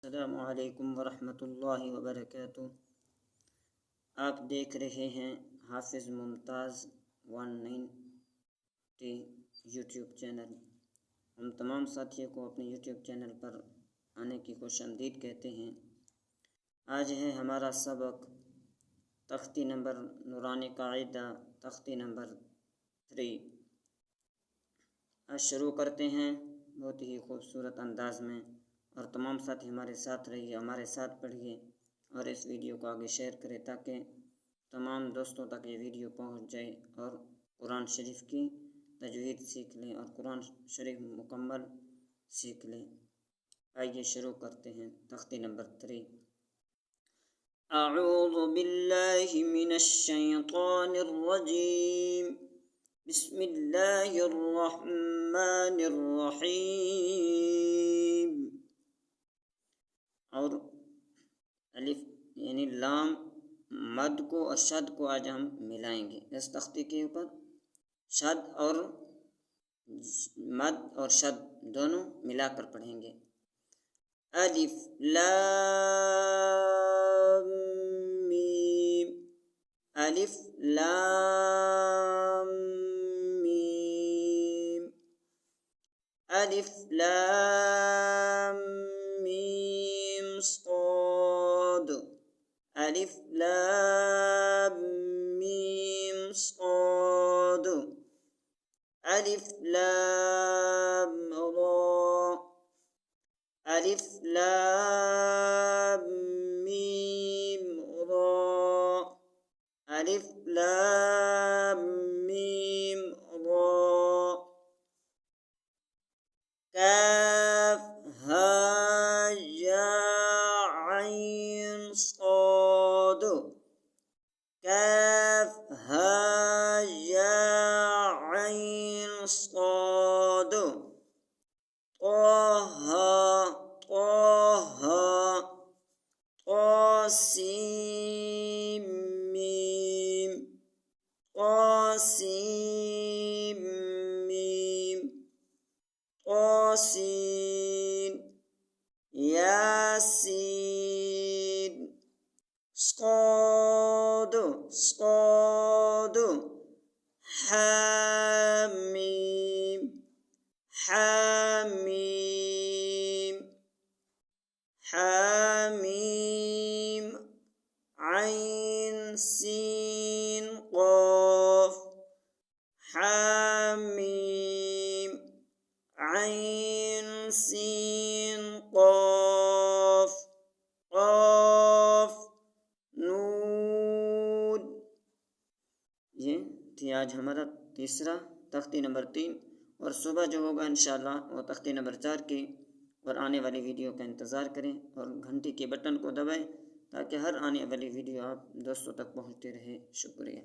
अस्सलामु अलैकुम वरहमतुल्लाहि वबरकातुह। आप देख रहे हैं हाफिज़ मुमताज़ 190 यूट्यूब चैनल। हम तमाम साथियों को अपने यूट्यूब चैनल पर आने की खुशामदीद कहते हैं। आज है हमारा सबक तख्ती नंबर नूरानी कायदा तख्ती नंबर 3। आज शुरू करते हैं बहुत ही खूबसूरत अंदाज में, और तमाम साथी हमारे साथ रहिए, हमारे साथ पढ़िए और इस वीडियो को आगे शेयर करें ताकि तमाम दोस्तों तक ये वीडियो पहुंच जाए और कुरान शरीफ की तजवीद सीख लें और कुरान शरीफ मुकम्मल सीख लें। आइए शुरू करते हैं तख्ती नंबर 3। अऊज़ु बिल्लाहि मिनश शैतानिर रजीम, बिस्मिल्लाहिर रहमानिर रहीम। और अलिफ यानी लाम मद को और शद को आज हम मिलाएंगे। इस तख्ती के ऊपर शद और मद और शद दोनों मिलाकर पढ़ेंगे। अलिफ लाम मीम, अलिफ लाम मीम, अलिफ लाम मीम साद, अलिफ लाम मीम साद, अलिफ लाम रा, अलिफ लाम मीम रा, अलिफ लाम मीम रा, काफ हा या आइन साद, काफ हा या आइन साद, ताहा ताहा तासीम मीम, तासीम मीम, तासीन, यासीन, साद साद, हामीम हामीम, हामीम, आइन सीन क़ाफ, हामीम, आइन सीन क़ाफ, क़ाफ नून। ये थी आज हमारा तीसरा तख्ती नंबर 3, और सुबह जो होगा इंशाअल्लाह वो तख्ती नंबर 4 की। और आने वाली वीडियो का इंतज़ार करें और घंटी के बटन को दबाएं ताकि हर आने वाली वीडियो आप दोस्तों तक पहुंचती रहे। शुक्रिया।